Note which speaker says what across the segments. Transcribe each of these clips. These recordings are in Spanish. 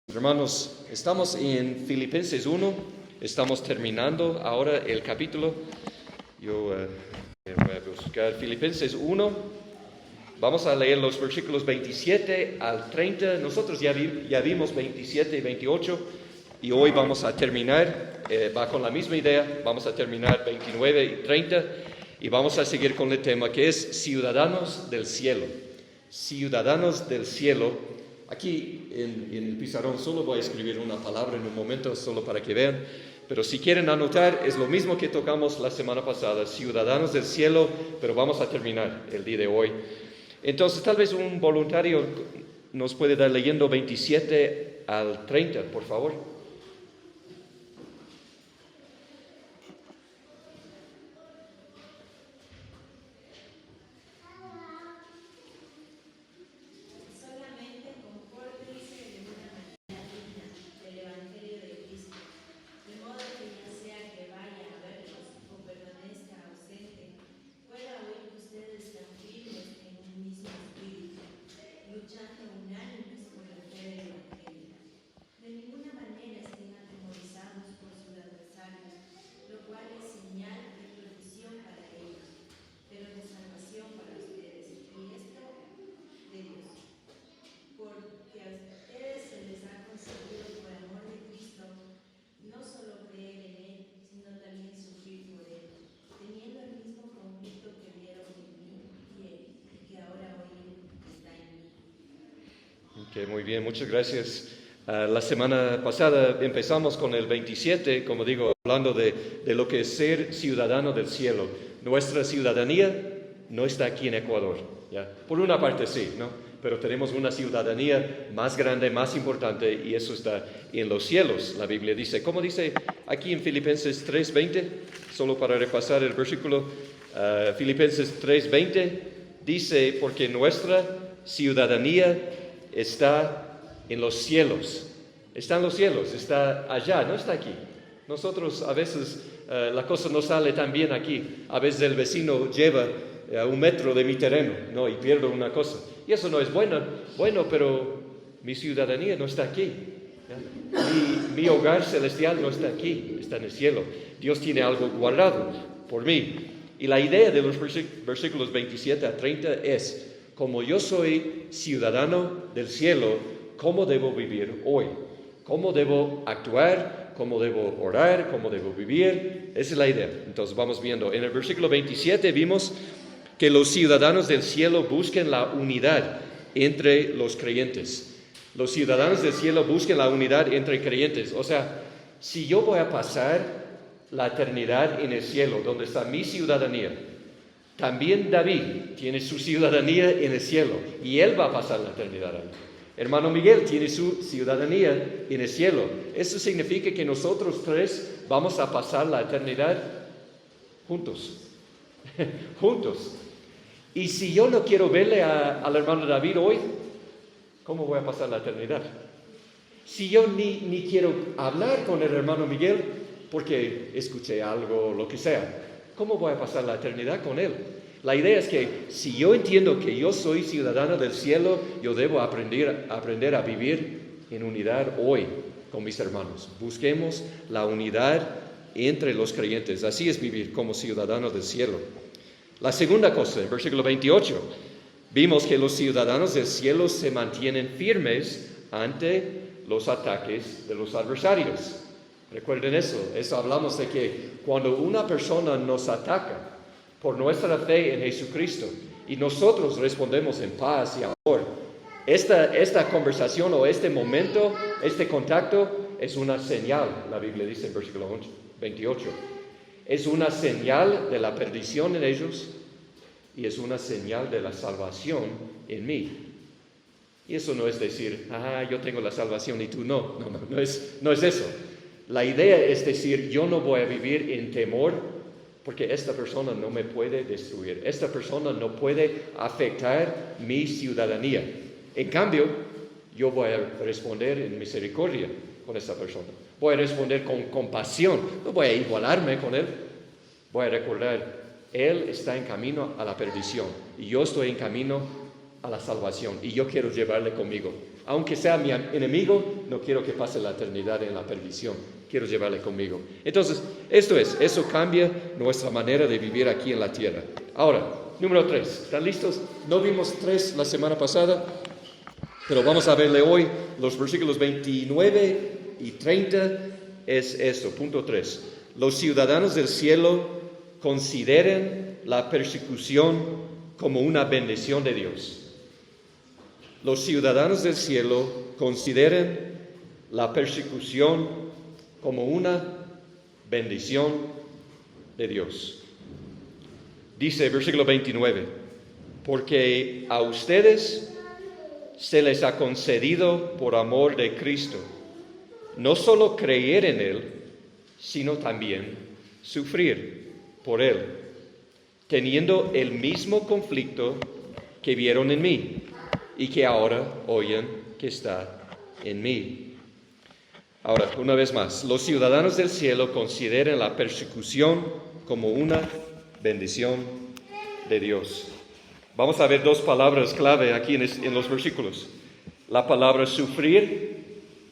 Speaker 1: Hermanos, estamos en Filipenses 1, estamos terminando ahora el capítulo. Yo voy a buscar Filipenses 1, vamos a leer los versículos 27 al 30. Nosotros ya vimos 27 y 28 y hoy vamos a terminar, va con la misma idea, vamos a terminar 29 y 30 y vamos a seguir con el tema que es ciudadanos del cielo. Ciudadanos del cielo. Aquí en el pizarrón solo voy a escribir una palabra en un momento, solo para que vean. Pero si quieren anotar, es lo mismo que tocamos la semana pasada, ciudadanos del cielo, pero vamos a terminar el día de hoy. Entonces, tal vez un voluntario nos puede dar leyendo 27 al 30, por favor. Muy bien, muchas gracias. La semana pasada empezamos con el 27, como digo, hablando de lo que es ser ciudadano del cielo. Nuestra ciudadanía no está aquí en Ecuador, ¿ya? Por una parte sí, ¿no? Pero tenemos una ciudadanía más grande, más importante, y eso está en los cielos, la Biblia dice. ¿Cómo dice aquí en Filipenses 3:20? Solo para repasar el versículo, Filipenses 3:20 dice, porque nuestra ciudadanía está en los cielos, está en los cielos, está allá, no está aquí. Nosotros a veces la cosa no sale tan bien aquí, a veces el vecino lleva un metro de mi terreno, ¿no? Y pierdo una cosa, y eso no es bueno, pero mi ciudadanía no está aquí, mi hogar celestial no está aquí, está en el cielo. Dios tiene algo guardado por mí, y la idea de los versículos 27 a 30 es: como yo soy ciudadano del cielo, ¿cómo debo vivir hoy? ¿Cómo debo actuar? ¿Cómo debo orar? ¿Cómo debo vivir? Esa es la idea. Entonces vamos viendo. En el versículo 27 vimos que los ciudadanos del cielo busquen la unidad entre los creyentes. Los ciudadanos del cielo busquen la unidad entre creyentes. O sea, si yo voy a pasar la eternidad en el cielo, donde está mi ciudadanía, también David tiene su ciudadanía en el cielo y él va a pasar la eternidad ahí. Hermano Miguel tiene su ciudadanía en el cielo. Eso significa que nosotros tres vamos a pasar la eternidad juntos. Juntos. Y si yo no quiero verle al hermano David hoy, ¿cómo voy a pasar la eternidad? Si yo ni quiero hablar con el hermano Miguel porque escuché algo, lo que sea, ¿cómo voy a pasar la eternidad con él? La idea es que si yo entiendo que yo soy ciudadano del cielo, yo debo aprender a vivir en unidad hoy con mis hermanos. Busquemos la unidad entre los creyentes. Así es vivir como ciudadanos del cielo. La segunda cosa, en versículo 28, vimos que los ciudadanos del cielo se mantienen firmes ante los ataques de los adversarios. Recuerden eso hablamos de que cuando una persona nos ataca por nuestra fe en Jesucristo y nosotros respondemos en paz y amor, esta conversación o este momento, este contacto es una señal, la Biblia dice en versículo 28, es una señal de la perdición en ellos y es una señal de la salvación en mí. Y eso no es decir, yo tengo la salvación y tú no es eso. La idea es decir, yo no voy a vivir en temor porque esta persona no me puede destruir. Esta persona no puede afectar mi ciudadanía. En cambio, yo voy a responder en misericordia con esta persona. Voy a responder con compasión. No voy a igualarme con él. Voy a recordar, él está en camino a la perdición y yo estoy en camino a la salvación y yo quiero llevarle conmigo Aunque sea mi enemigo, no quiero que pase la eternidad en la perdición. Quiero llevarle conmigo. Entonces, eso cambia nuestra manera de vivir aquí en la tierra. Ahora, número 3. ¿Están listos? No vimos 3 la semana pasada, pero vamos a verle hoy los versículos 29 y 30. Es esto, punto 3. Los ciudadanos del cielo consideren la persecución como una bendición de Dios. Los ciudadanos del cielo consideren la persecución como una bendición de Dios. Dice versículo 29, porque a ustedes se les ha concedido por amor de Cristo, no solo creer en Él, sino también sufrir por Él, teniendo el mismo conflicto que vieron en mí y que ahora oyen que está en mí. Ahora, una vez más, los ciudadanos del cielo consideran la persecución como una bendición de Dios. Vamos a ver 2 palabras clave aquí en los versículos. La palabra sufrir,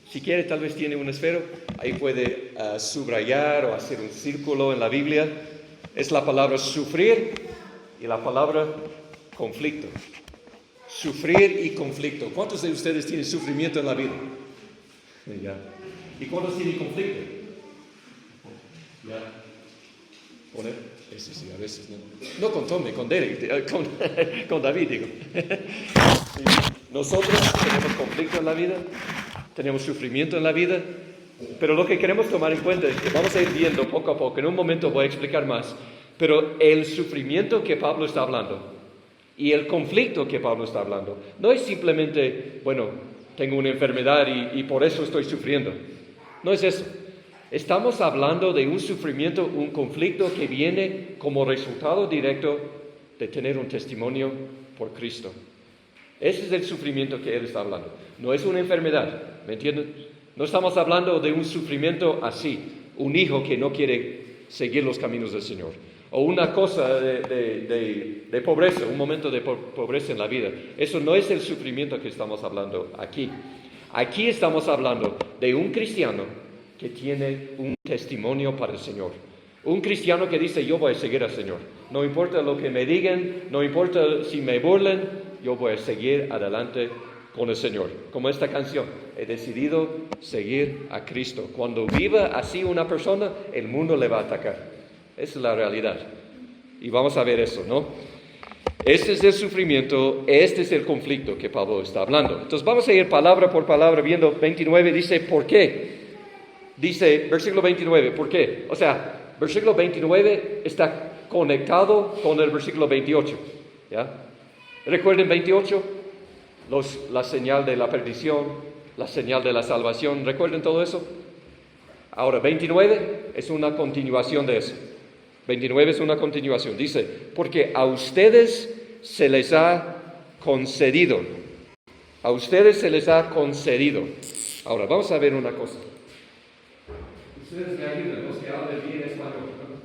Speaker 1: si quiere tal vez tiene un esfero, ahí puede subrayar o hacer un círculo en la Biblia. Es la palabra sufrir y la palabra conflicto. Sufrir y conflicto. ¿Cuántos de ustedes tienen sufrimiento en la vida? Ya. ¿Y cuántos tienen conflicto? Ya. ¿Con él? Ese sí, a veces no. No con Tommy, con Derek, con David, digo. Nosotros tenemos conflicto en la vida, tenemos sufrimiento en la vida, pero lo que queremos tomar en cuenta es que vamos a ir viendo poco a poco. En un momento voy a explicar más, pero el sufrimiento que Pablo está hablando y el conflicto que Pablo está hablando no es simplemente, bueno, tengo una enfermedad y por eso estoy sufriendo. No es eso. Estamos hablando de un sufrimiento, un conflicto que viene como resultado directo de tener un testimonio por Cristo. Ese es el sufrimiento que él está hablando. No es una enfermedad, ¿me entienden? No estamos hablando de un sufrimiento así, un hijo que no quiere seguir los caminos del Señor, o una cosa de pobreza, un momento de pobreza en la vida. Eso no es el sufrimiento que estamos hablando aquí. Aquí estamos hablando de un cristiano que tiene un testimonio para el Señor. Un cristiano que dice, yo voy a seguir al Señor. No importa lo que me digan, no importa si me burlen, yo voy a seguir adelante con el Señor. Como esta canción, he decidido seguir a Cristo. Cuando viva así una persona, el mundo le va a atacar. Esa es la realidad. Y vamos a ver eso, ¿no? Este es el sufrimiento, este es el conflicto que Pablo está hablando. Entonces vamos a ir palabra por palabra viendo 29, dice, ¿por qué? Dice, versículo 29, ¿por qué? O sea, versículo 29 está conectado con el versículo 28, ¿ya? ¿Recuerden 28? La señal de la perdición, la señal de la salvación, ¿recuerden todo eso? Ahora, 29 es una continuación de eso. 29 es una continuación. Dice, porque a ustedes se les ha concedido. A ustedes se les ha concedido. Ahora, vamos a ver una cosa. Ustedes me ayudan, los que hablan bien español, ¿no?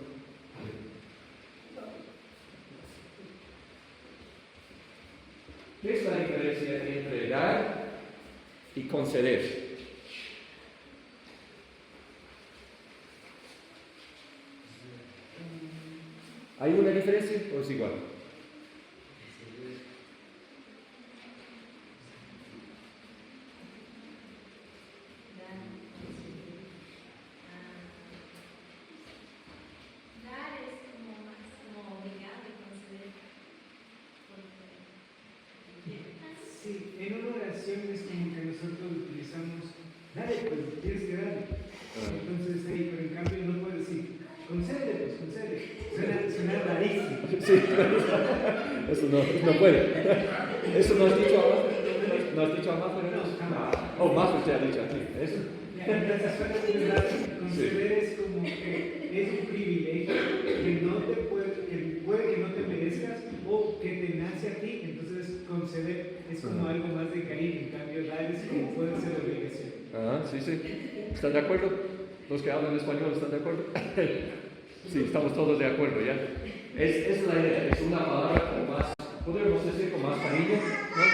Speaker 1: ¿Qué es la diferencia entre dar y conceder? ¿Hay una diferencia o es igual?
Speaker 2: Sí, en una oración es como que nosotros utilizamos, dale, pues tienes que darle. Entonces, ahí, pero en cambio no puedo decir, concede, pues concede. Suena rarísimo.
Speaker 1: Sí, eso no puede. ¿Eso no has dicho a más? ¿No has dicho a más? No. Oh, más usted ha dicho aquí. ¿Eso?
Speaker 2: Conceder es como que es un privilegio que no te puede que no te merezcas o que te nace a ti. Entonces, conceder es como algo más de cariño. En cambio, dar es como puede ser obligación.
Speaker 1: Ah, sí. ¿Están de acuerdo? ¿Los que hablan español están de acuerdo? Sí, estamos todos de acuerdo, ¿ya? Es la idea, es una palabra con más, podríamos decir con más cariño, ¿no?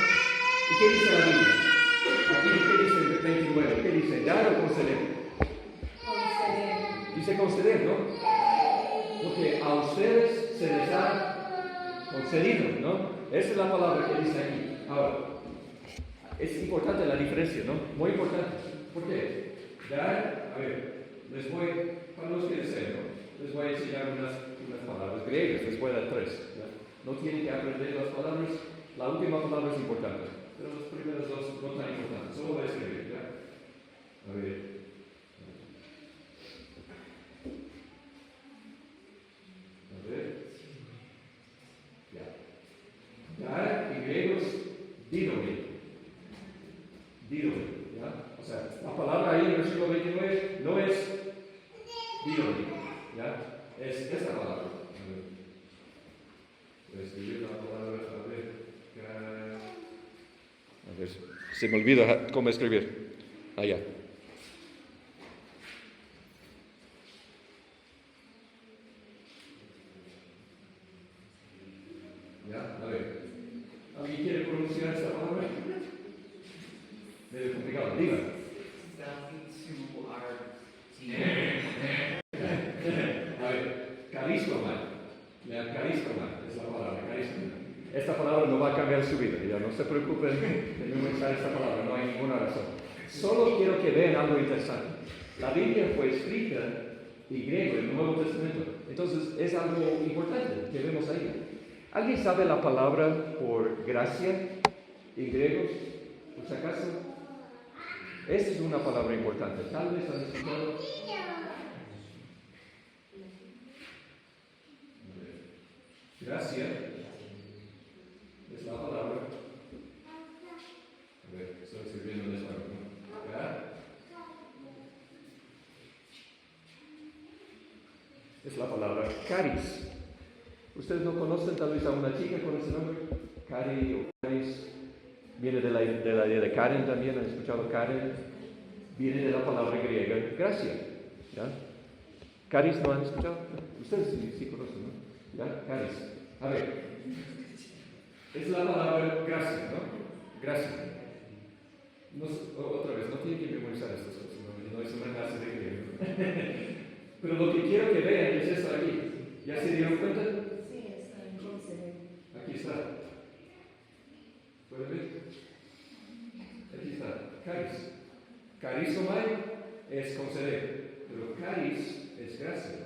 Speaker 1: ¿Y qué dice la Biblia? Aquí, ¿qué dice el 29? ¿Qué dice? ¿Dar o conceder?
Speaker 3: Conceder.
Speaker 1: Dice conceder, ¿no? Porque a ustedes se les ha concedido, ¿no? Esa es la palabra que dice aquí. Ahora, es importante la diferencia, ¿no? Muy importante. ¿Por qué? Dar, a ver, les voy, para los que deseen, ¿no? Les voy a enseñar unas palabras griegas, les voy a dar 3. ¿ya? No tienen que aprender las palabras, la última palabra es importante, pero las primeras 2 no tan importantes, solo voy a escribir, ¿ya? A ver. A ver. Ya. Dar en griego es didomi. Didomi, ¿ya? O sea, la palabra ahí en el versículo 29 no es didomi, ¿ya? Es esta palabra. Voy a escribir la palabra, a ver, se me olvida cómo escribir. Allá. Ya, a ver. ¿Alguien quiere pronunciar esta palabra? Medio complicado, diga. A ver, carísima. Carísima es la palabra, carísima. Esta palabra no va a cambiar su vida, ya no se preocupen de memorizar esta palabra, no hay ninguna razón. Solo quiero que vean algo interesante. La Biblia fue escrita en griego, en el Nuevo Testamento. Entonces es algo importante que vemos ahí. ¿Alguien sabe la palabra por gracia en griego? ¿Por si acaso? Esta es una palabra importante. Tal vez han escuchado. Gracia es la palabra. A ver, estoy escribiendo en español. Es la palabra caris. ¿Ustedes no conocen tal vez a una chica con ese nombre? Cari o caris. Viene de la idea de Karen también. ¿Han escuchado Karen? Viene de la palabra griega gracia. ¿Ya? Caris, ¿no han escuchado? Ustedes sí conocen, ¿no? ¿Ya? Caris. A ver. Es la palabra gracia, ¿no? Gracia. Otra vez, no tienen que memorizar estas cosas, no es una clase de griego. Pero lo que quiero que vean es esto aquí. ¿Ya se dieron cuenta?
Speaker 3: Sí, está en conceder.
Speaker 1: Aquí está. ¿Pueden ver? Aquí está. Caris. Carisomai es conceder, pero caris es gracia.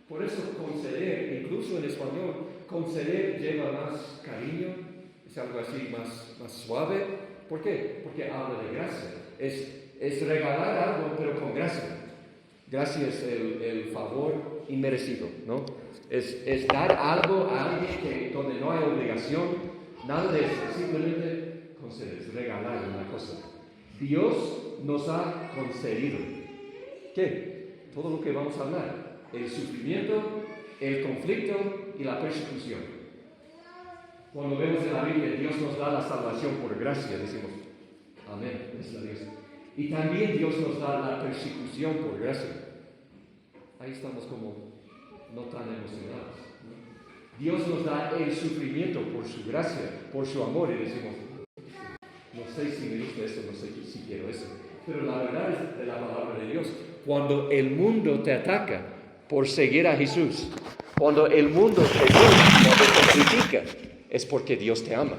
Speaker 1: Por eso conceder, incluso en español, conceder lleva más cariño, es algo así más suave. ¿Por qué? Porque habla de gracia. Es regalar algo, pero con gracia. Gracia es el favor inmerecido, ¿no? Es dar algo a alguien donde no hay obligación, nada de eso, simplemente conceder, es regalar una cosa. Dios nos ha concedido. ¿Qué? Todo lo que vamos a hablar. El sufrimiento, el conflicto y la persecución. Cuando vemos en la Biblia, Dios nos da la salvación por gracia, decimos, amén, es la Dios. Y también Dios nos da la persecución por gracia. Ahí estamos como no tan emocionados, ¿no? Dios nos da el sufrimiento por su gracia, por su amor, y decimos, no sé si me gusta esto, no sé si quiero eso. Pero la verdad es de la palabra de Dios. Cuando el mundo te ataca por seguir a Jesús, cuando el mundo te busca, cuando te critica, es porque Dios te ama.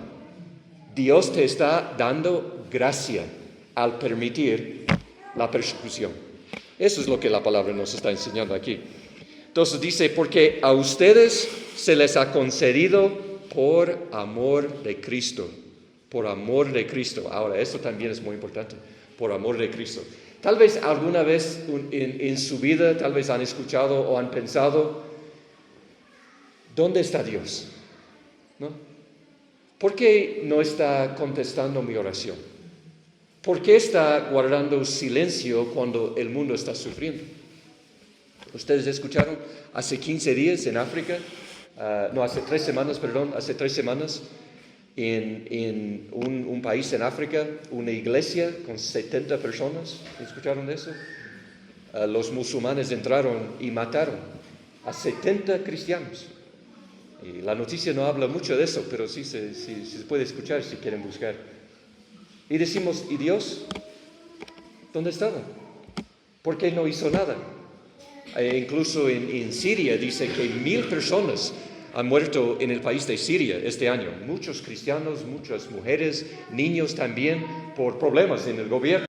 Speaker 1: Dios te está dando gracia al permitir la persecución. Eso es lo que la palabra nos está enseñando aquí. Entonces dice, porque a ustedes se les ha concedido por amor de Cristo. Por amor de Cristo. Ahora, esto también es muy importante. Por amor de Cristo. Tal vez alguna vez en su vida, tal vez han escuchado o han pensado, ¿dónde está Dios? ¿No? ¿Por qué no está contestando mi oración? ¿Por qué está guardando silencio cuando el mundo está sufriendo? ¿Ustedes escucharon? Hace 15 días en África, hace 3 semanas, en un país en África, una iglesia con 70 personas. ¿Escucharon de eso? Los musulmanes entraron y mataron a 70 cristianos. Y la noticia no habla mucho de eso, pero sí se puede escuchar si quieren buscar. Y decimos, ¿y Dios? ¿Dónde estaba? ¿Por qué no hizo nada? Incluso en Siria dice que 1,000 personas han muerto en el país de Siria este año. Muchos cristianos, muchas mujeres, niños también, por problemas en el gobierno.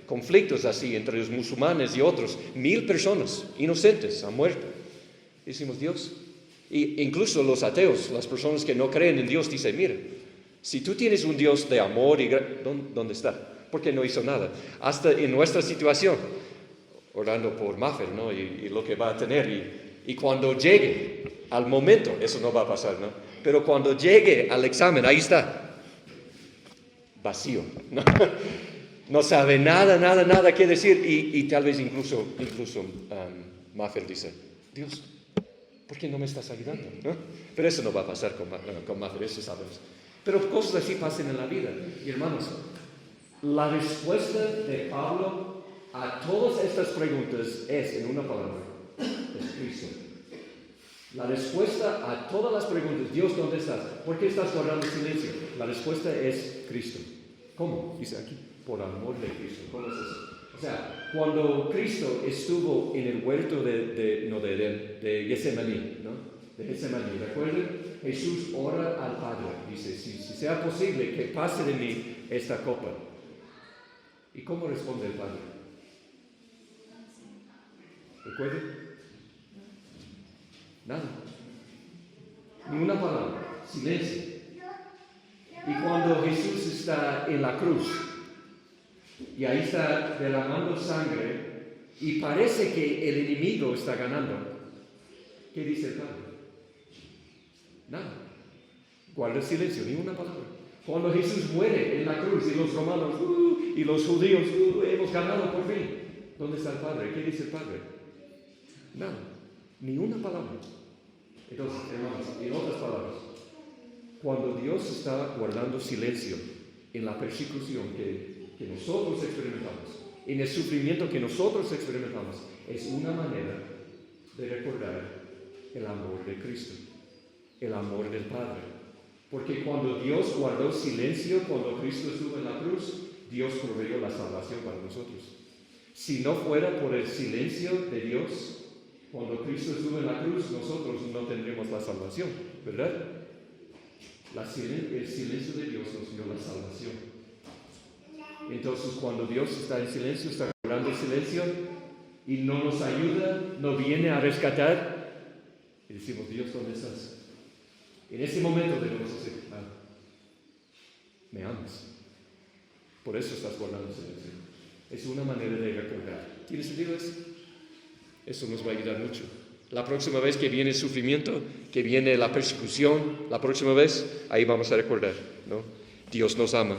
Speaker 1: Conflictos así entre los musulmanes y otros. 1,000 personas inocentes han muerto. Decimos, Dios. Y incluso los ateos, las personas que no creen en Dios, dicen, mira, si tú tienes un Dios de amor, ¿dónde está? ¿Por qué no hizo nada? Hasta en nuestra situación, orando por Maffer, ¿no? Y lo que va a tener. Y cuando llegue al momento, eso no va a pasar, ¿no? Pero cuando llegue al examen, ahí está, vacío, ¿no? No sabe nada que decir. Y tal vez incluso Maffer dice, Dios, ¿por qué no me estás ayudando? ¿No? Pero eso no va a pasar con Maffer, eso sabemos. Pero cosas así pasan en la vida. Y hermanos, la respuesta de Pablo a todas estas preguntas es, en una palabra, es Cristo. La respuesta a todas las preguntas, Dios, ¿dónde estás? ¿Por qué estás guardando silencio? La respuesta es Cristo. ¿Cómo? Dice aquí, por amor de Cristo. ¿Cómo es eso? O sea, cuando Cristo estuvo en el huerto de Getsemaní, ¿no? De Getsemaní, ¿recuerdan? Jesús ora al Padre, dice, si sea posible que pase de mí esta copa. ¿Y cómo responde el Padre? ¿Recuerdan? Nada. Ni una palabra. Silencio. Y cuando Jesús está en la cruz, y ahí está derramando sangre, y parece que el enemigo está ganando, ¿qué dice el Padre? Nada. Guarda silencio, ni una palabra. Cuando Jesús muere en la cruz y los romanos y los judíos, hemos ganado por fin. ¿Dónde está el Padre? ¿Qué dice el Padre? Nada. Ni una palabra. Entonces, hermanos, en otras palabras, cuando Dios está guardando silencio en la persecución que nosotros experimentamos, en el sufrimiento que nosotros experimentamos, es una manera de recordar el amor de Cristo, el amor del Padre. Porque cuando Dios guardó silencio, cuando Cristo estuvo en la cruz, Dios proveyó la salvación para nosotros. Si no fuera por el silencio de Dios, cuando Cristo estuvo en la cruz, nosotros no tendríamos la salvación, ¿verdad? El silencio de Dios nos dio la salvación. Entonces, cuando Dios está en silencio, está guardando silencio y no nos ayuda, no viene a rescatar, y decimos, Dios, ¿dónde estás? En ese momento debemos decir, me amas. Por eso estás guardando silencio. Es una manera de recordar. ¿Tiene sentido eso? Eso nos va a ayudar mucho. La próxima vez que viene el sufrimiento, que viene la persecución, la próxima vez, ahí vamos a recordar, ¿no? Dios nos ama.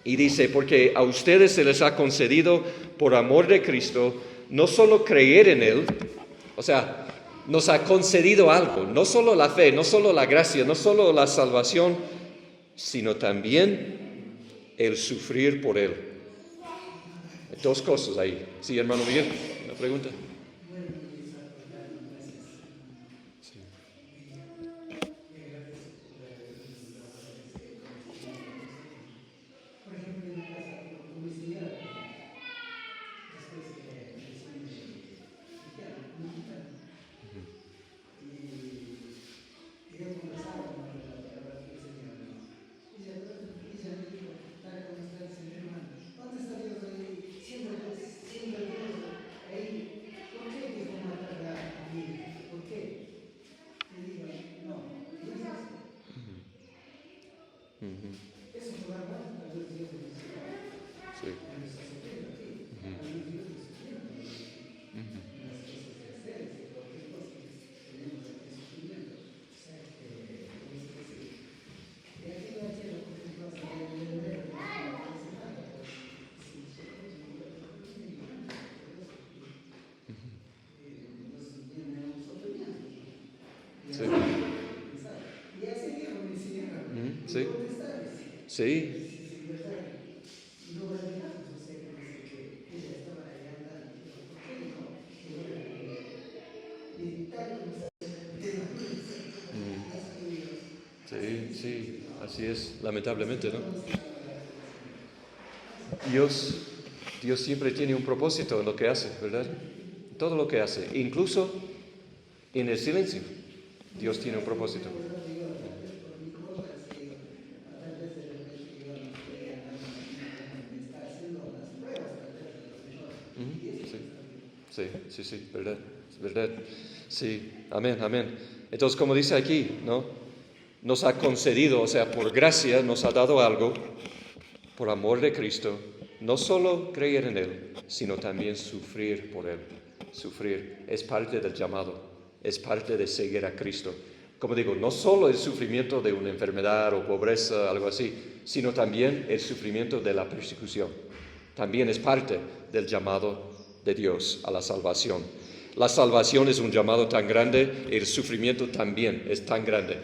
Speaker 1: Y dice, porque a ustedes se les ha concedido por amor de Cristo, no solo creer en Él, o sea, nos ha concedido algo, no solo la fe, no solo la gracia, no solo la salvación, sino también el sufrir por Él. Dos cosas ahí. Sí, hermano Miguel, una pregunta. Sí. Sí. Sí. Sí. Sí, sí, así es, lamentablemente, ¿no? Dios siempre tiene un propósito en lo que hace, ¿verdad? Todo lo que hace, incluso en el silencio, Dios tiene un propósito. Sí, verdad, es verdad. Sí, amén. Entonces, como dice aquí, ¿no? Nos ha concedido, o sea, por gracia nos ha dado algo, por amor de Cristo, no solo creer en Él, sino también sufrir por Él. Sufrir es parte del llamado, es parte de seguir a Cristo. Como digo, no solo el sufrimiento de una enfermedad o pobreza, algo así, sino también el sufrimiento de la persecución. También es parte del llamado de Dios a la salvación. La salvación es un llamado tan grande, el sufrimiento también es tan grande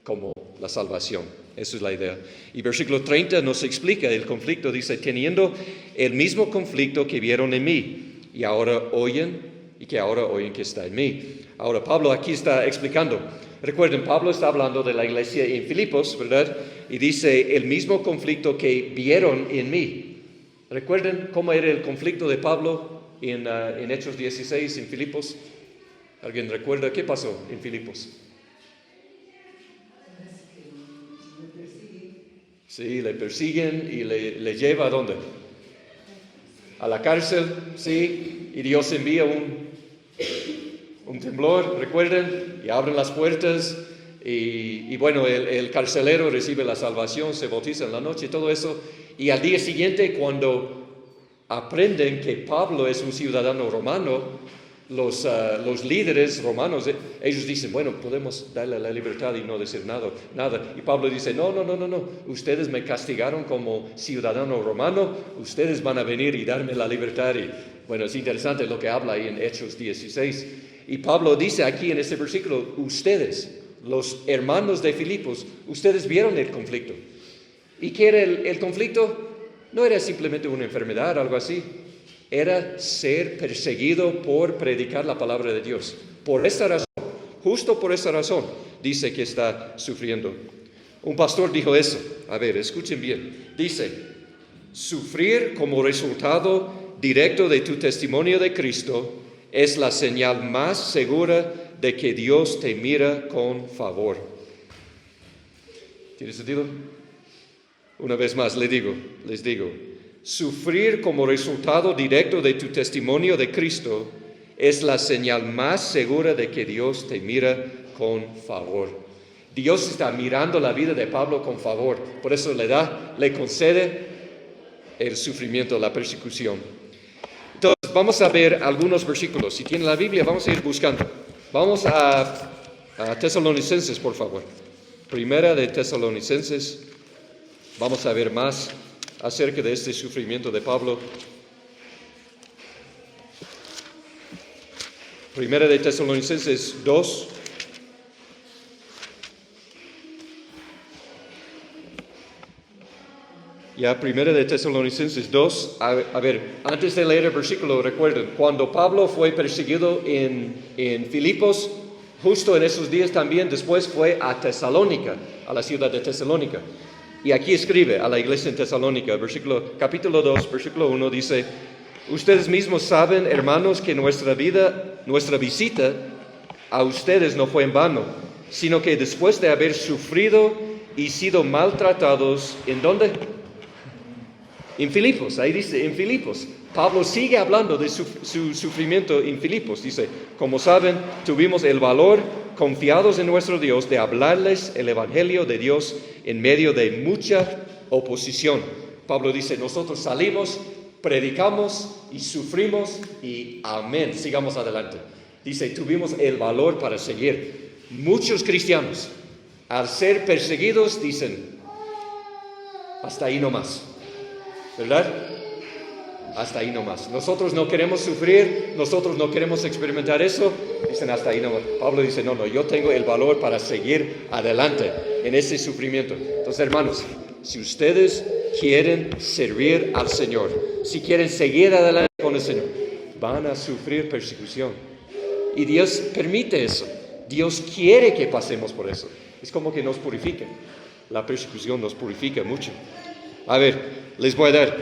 Speaker 1: como la salvación. Esa es la idea. Y versículo 30 nos explica el conflicto. Dice, teniendo el mismo conflicto que vieron en mí, y ahora oyen, y que ahora oyen que está en mí. Ahora, Pablo aquí está explicando. Recuerden, Pablo está hablando de la iglesia en Filipos, ¿verdad? Y dice, el mismo conflicto que vieron en mí. ¿Recuerden cómo era el conflicto de Pablo en Hechos 16 en Filipos? ¿Alguien recuerda qué pasó en Filipos? Sí, le persiguen y le lleva ¿a dónde? A la cárcel, sí, y Dios envía un temblor, recuerden, y abren las puertas, y bueno, el carcelero recibe la salvación, se bautiza en la noche y todo eso, y al día siguiente, cuando aprenden que Pablo es un ciudadano romano, los líderes romanos, ellos dicen, bueno, podemos darle la libertad y no decir nada. Y Pablo dice, no, ustedes me castigaron como ciudadano romano, ustedes van a venir y darme la libertad. Y bueno, es interesante lo que habla ahí en Hechos 16. Y Pablo dice aquí en este versículo, ustedes, los hermanos de Filipos, ustedes vieron el conflicto. ¿Y qué era el conflicto? No era simplemente una enfermedad, algo así. Era ser perseguido por predicar la palabra de Dios. Por esta razón, justo por esta razón, dice que está sufriendo. Un pastor dijo eso. A ver, escuchen bien. Dice, sufrir como resultado directo de tu testimonio de Cristo es la señal más segura de que Dios te mira con favor. ¿Tiene sentido? Una vez más les digo, sufrir como resultado directo de tu testimonio de Cristo es la señal más segura de que Dios te mira con favor. Dios está mirando la vida de Pablo con favor, por eso le concede el sufrimiento, la persecución. Entonces, vamos a ver algunos versículos. Si tienen la Biblia, vamos a ir buscando. Vamos a Tesalonicenses, por favor. Primera de Tesalonicenses. Vamos a ver más acerca de este sufrimiento de Pablo. Primera de Tesalonicenses 2. Ya, Primera de Tesalonicenses 2. A ver, antes de leer el versículo, recuerden, cuando Pablo fue perseguido en Filipos, justo en esos días también, después fue a Tesalónica, a la ciudad de Tesalónica. Y aquí escribe a la iglesia en Tesalónica, capítulo 2, versículo 1, dice, ustedes mismos saben, hermanos, que nuestra visita a ustedes no fue en vano, sino que después de haber sufrido y sido maltratados, ¿en dónde? En Filipos, ahí dice, en Filipos. Pablo sigue hablando de su sufrimiento en Filipos. Dice, como saben, tuvimos el valor, confiados en nuestro Dios, de hablarles el Evangelio de Dios en medio de mucha oposición. Pablo dice, nosotros salimos, predicamos y sufrimos y amén, sigamos adelante. Dice, tuvimos el valor para seguir. Muchos cristianos, al ser perseguidos, dicen, hasta ahí nomás. ¿Verdad? Hasta ahí nomás. Nosotros no queremos sufrir, nosotros no queremos experimentar eso. Dicen hasta ahí nomás. Pablo dice, no, yo tengo el valor para seguir adelante en ese sufrimiento. Entonces, hermanos, si ustedes quieren servir al Señor, si quieren seguir adelante con el Señor, van a sufrir persecución. Y Dios permite eso. Dios quiere que pasemos por eso. Es como que nos purifica. La persecución nos purifica mucho. A ver, les voy a dar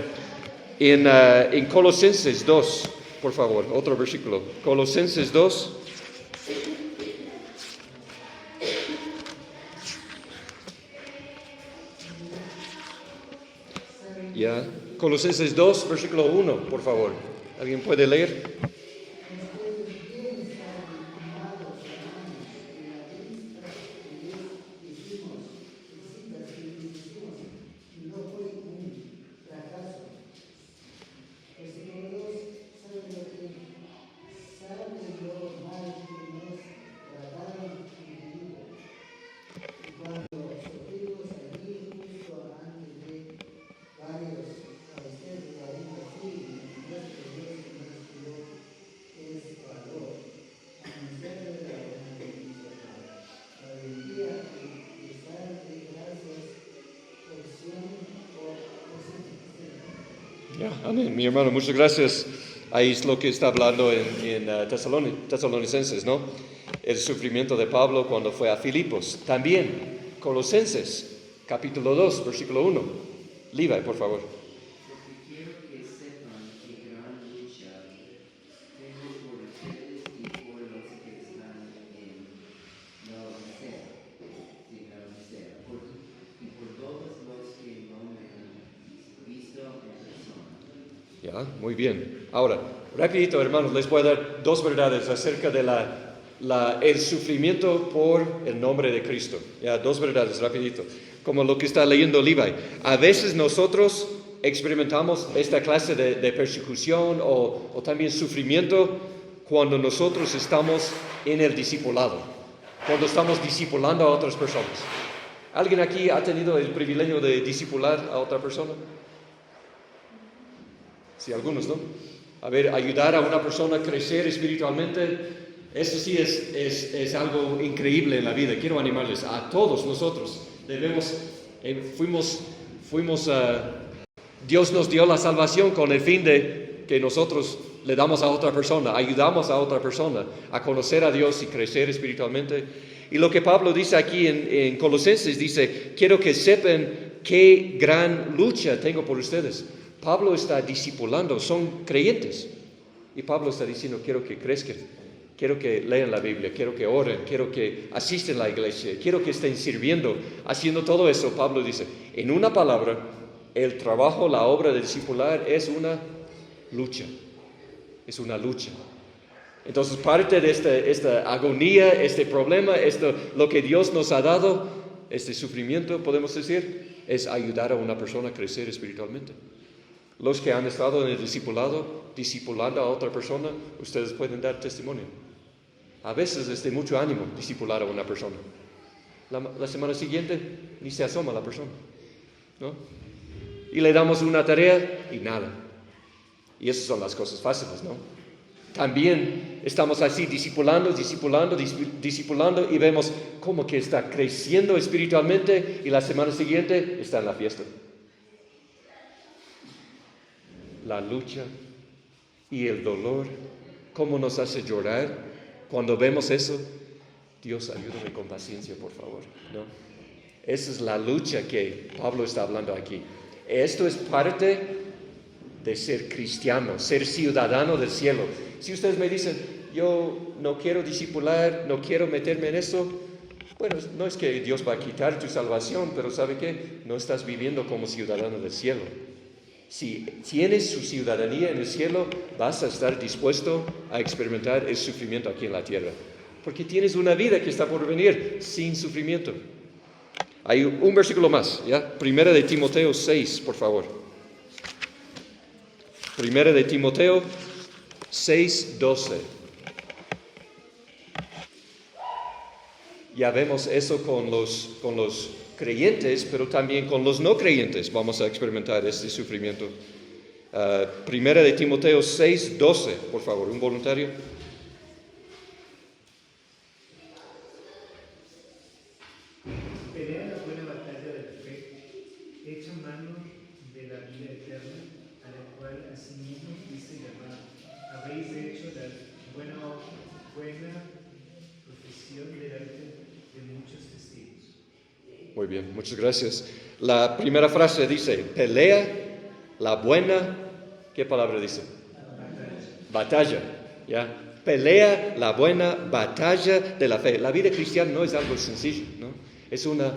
Speaker 1: En Colosenses 2, por favor, otro versículo. Colosenses 2. Ya. Colosenses 2, versículo 1, por favor. ¿Alguien puede leer? Ya, amén. Mi hermano, muchas gracias. Ahí es lo que está hablando en Tesalonicenses, ¿no? El sufrimiento de Pablo cuando fue a Filipos. También Colosenses, capítulo 2, versículo 1. Levi, por favor.
Speaker 4: Porque quiero que sepan qué gran lucha tengo por ustedes y por los que están en Laodicea, y por todos los que no me han visto en persona.
Speaker 1: Ya, muy bien. Ahora, rapidito, hermanos, les voy a dar dos verdades acerca de el sufrimiento por el nombre de Cristo. Ya, dos verdades, rapidito. Como lo que está leyendo Levi. A veces nosotros experimentamos esta clase de persecución o también sufrimiento cuando nosotros estamos en el discipulado, cuando estamos discipulando a otras personas. ¿Alguien aquí ha tenido el privilegio de discipular a otra persona? Sí, algunos, ¿no? A ver, ayudar a una persona a crecer espiritualmente, eso sí es algo increíble en la vida. Quiero animarles a todos nosotros. Dios nos dio la salvación con el fin de que nosotros le damos a otra persona, ayudamos a otra persona a conocer a Dios y crecer espiritualmente. Y lo que Pablo dice aquí en Colosenses, dice, quiero que sepan qué gran lucha tengo por ustedes. Pablo está discipulando, son creyentes. Y Pablo está diciendo, quiero que crezcan, quiero que lean la Biblia, quiero que oren, quiero que asisten a la iglesia, quiero que estén sirviendo, haciendo todo eso. Pablo dice, en una palabra, el trabajo, la obra de discipular es una lucha. Es una lucha. Entonces, parte de esta agonía, este problema, lo que Dios nos ha dado, este sufrimiento, podemos decir, es ayudar a una persona a crecer espiritualmente. Los que han estado en el discipulado, discipulando a otra persona, ustedes pueden dar testimonio. A veces es de mucho ánimo discipular a una persona. La semana siguiente ni se asoma la persona, ¿no? Y le damos una tarea y nada. Y esas son las cosas fáciles, ¿no? También estamos así discipulando y vemos cómo que está creciendo espiritualmente y la semana siguiente está en la fiesta. La lucha y el dolor, cómo nos hace llorar cuando vemos eso. Dios, ayúdame con paciencia, por favor, ¿no? Esa es la lucha que Pablo está hablando aquí. Esto es parte de ser cristiano, ser ciudadano del cielo. Si ustedes me dicen, yo no quiero discipular, no quiero meterme en eso, bueno, no es que Dios va a quitar tu salvación, pero ¿sabe qué? No estás viviendo como ciudadano del cielo. Si tienes su ciudadanía en el cielo, vas a estar dispuesto a experimentar el sufrimiento aquí en la tierra. Porque tienes una vida que está por venir sin sufrimiento. Hay un versículo más, ¿ya? Primera de Timoteo 6, por favor. Primera de Timoteo 6:12. Ya vemos eso con los creyentes, pero también con los no creyentes vamos a experimentar este sufrimiento. Primera de Timoteo 6:12, por favor, un voluntario.
Speaker 2: Pelea la buena batalla de la fe, echa mano de la vida eterna, a la cual asimismo fuiste llamado. Habéis hecho la buena profesión delante de muchos testigos.
Speaker 1: Muy bien, muchas gracias. La primera frase dice, pelea la buena ¿Qué palabra dice? Batalla, ¿ya? Pelea la buena batalla de la fe. La vida cristiana no es algo sencillo, ¿no? Es una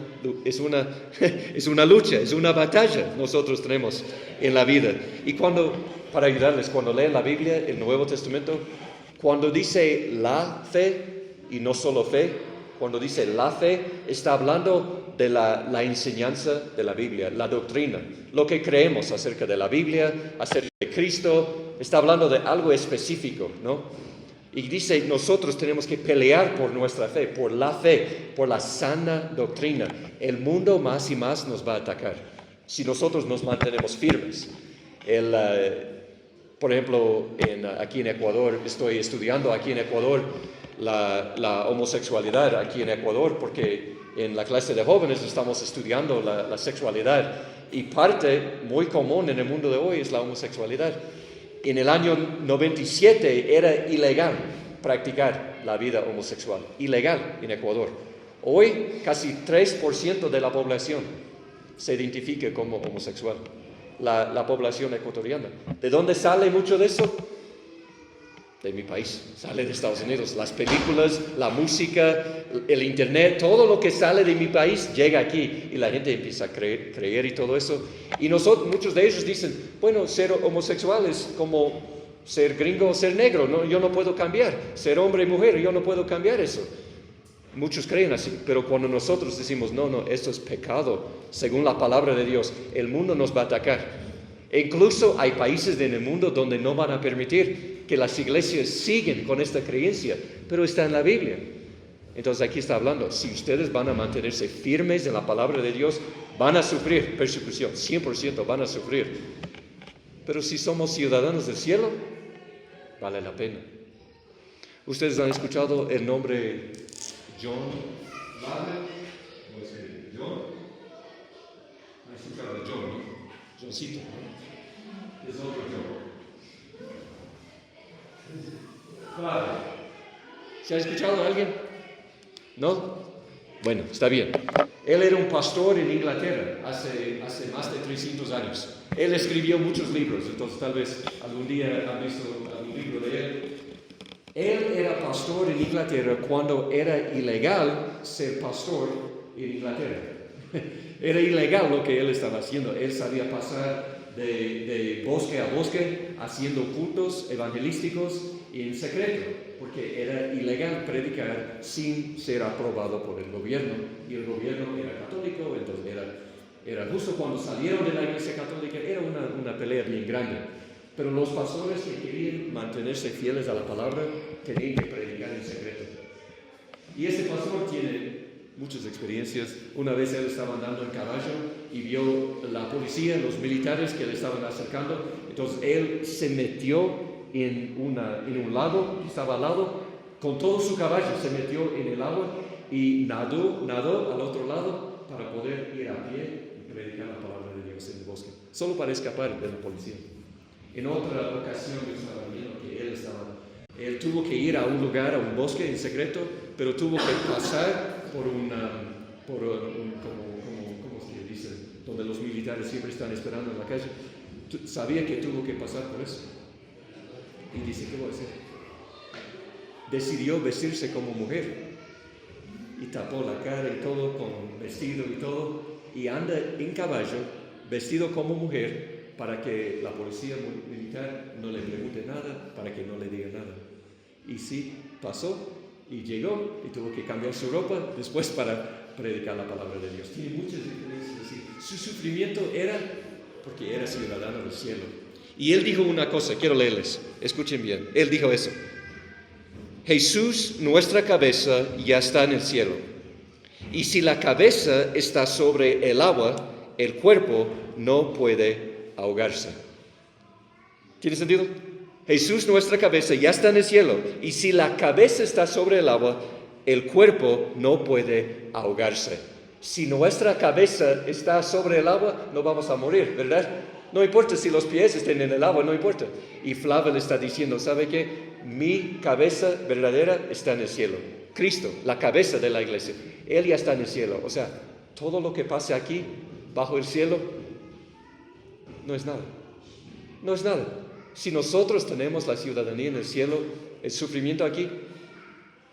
Speaker 1: lucha, es una batalla nosotros tenemos en la vida. Y para ayudarles, cuando leen la Biblia, el Nuevo Testamento, cuando dice la fe, y no solo fe, cuando dice la fe, está hablando de la enseñanza de la Biblia, la doctrina, lo que creemos acerca de la Biblia, acerca de Cristo, está hablando de algo específico, ¿no? Y dice, nosotros tenemos que pelear por nuestra fe, por la sana doctrina. El mundo más y más nos va a atacar si nosotros nos mantenemos firmes. Por ejemplo, aquí en Ecuador, estoy estudiando aquí en Ecuador la homosexualidad aquí en Ecuador, porque en la clase de jóvenes estamos estudiando la sexualidad, y parte muy común en el mundo de hoy es la homosexualidad. En el año 97 era ilegal practicar la vida homosexual, ilegal en Ecuador. Hoy casi 3% de la población se identifica como homosexual, la población ecuatoriana. ¿De dónde sale mucho de eso? De mi país, sale de Estados Unidos. Las películas, la música, el internet, todo lo que sale de mi país llega aquí y la gente empieza a creer y todo eso. Y muchos de ellos dicen, bueno, ser homosexual es como ser gringo o ser negro, ¿no? Yo no puedo cambiar. Ser hombre y mujer, yo no puedo cambiar eso. Muchos creen así, pero cuando nosotros decimos, no, esto es pecado, según la palabra de Dios, el mundo nos va a atacar. E incluso hay países en el mundo donde no van a permitir que las iglesias sigan con esta creencia, pero está en la Biblia. Entonces aquí está hablando, si ustedes van a mantenerse firmes en la palabra de Dios, van a sufrir persecución, 100% van a sufrir. Pero si somos ciudadanos del cielo, vale la pena. ¿Ustedes han escuchado el nombre John Butler? ¿Cómo es que John? ¿Han escuchado de John, no? Johncito, ¿no? Es otro John. Claro. ¿Se ha escuchado a alguien? ¿No? Bueno, está bien. Él era un pastor en Inglaterra hace más de 300 años. Él escribió muchos libros, entonces tal vez algún día han visto algún libro de él. Él era pastor en Inglaterra cuando era ilegal ser pastor en Inglaterra. Era ilegal lo que él estaba haciendo. Él sabía pasar de bosque a bosque haciendo cultos evangelísticos en secreto, porque era ilegal predicar sin ser aprobado por el gobierno, y el gobierno era católico. Entonces era justo cuando salieron de la iglesia católica, era una pelea bien grande. Pero los pastores que querían mantenerse fieles a la palabra tenían que predicar en secreto. Y ese pastor tiene muchas experiencias. Una vez él estaba andando en caballo y vio la policía, los militares que le estaban acercando. Entonces él se metió en un lago que estaba al lado, con todo su caballo se metió en el agua y nadó al otro lado para poder ir a pie y predicar la palabra de Dios en el bosque, solo para escapar de la policía. En otra ocasión yo estaba viendo que él tuvo que ir a un lugar, a un bosque en secreto, pero tuvo que pasar por un ¿cómo se dice? Donde los militares siempre están esperando en la calle. Sabía que tuvo que pasar por eso. Y dice, ¿qué voy a hacer? Decidió vestirse como mujer y tapó la cara y todo con vestido y todo, y anda en caballo vestido como mujer para que la policía militar no le pregunte nada, para que no le diga nada. Y sí, pasó y llegó y tuvo que cambiar su ropa después para predicar la palabra de Dios. Tiene muchas diferencias así. Su sufrimiento era porque era ciudadano del cielo. Y él dijo una cosa, quiero leerles, escuchen bien. Él dijo eso: Jesús, nuestra cabeza, ya está en el cielo. Y si la cabeza está sobre el agua, el cuerpo no puede ahogarse. ¿Tiene sentido? Jesús, nuestra cabeza, ya está en el cielo. Y si la cabeza está sobre el agua, el cuerpo no puede ahogarse. Si nuestra cabeza está sobre el agua, no vamos a morir, ¿verdad? No importa si los pies estén en el agua, no importa. Y Flavia le está diciendo, ¿sabe qué? Mi cabeza verdadera está en el cielo. Cristo, la cabeza de la iglesia, Él ya está en el cielo. O sea, todo lo que pase aquí, bajo el cielo, no es nada. No es nada. Si nosotros tenemos la ciudadanía en el cielo, el sufrimiento aquí,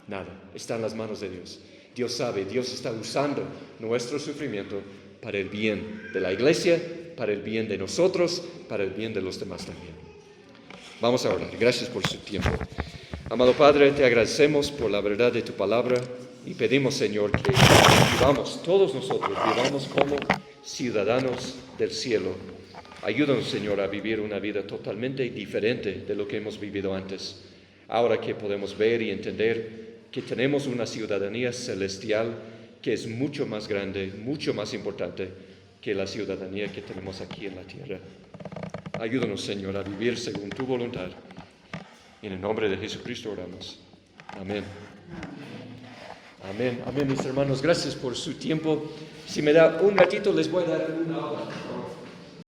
Speaker 1: nada, está en las manos de Dios. Dios sabe, Dios está usando nuestro sufrimiento para el bien de la iglesia, para el bien de nosotros, para el bien de los demás también. Vamos a orar. Gracias por su tiempo. Amado Padre, te agradecemos por la verdad de tu palabra y pedimos, Señor, que vivamos, todos nosotros, vivamos como ciudadanos del cielo. Ayúdanos, Señor, a vivir una vida totalmente diferente de lo que hemos vivido antes. Ahora que podemos ver y entender que tenemos una ciudadanía celestial que es mucho más grande, mucho más importante que la ciudadanía que tenemos aquí en la tierra. Ayúdanos, Señor, a vivir según tu voluntad. En el nombre de Jesucristo oramos. Amén. Amén, amén, mis hermanos. Gracias por su tiempo. Si me da un ratito, les voy a dar una hora.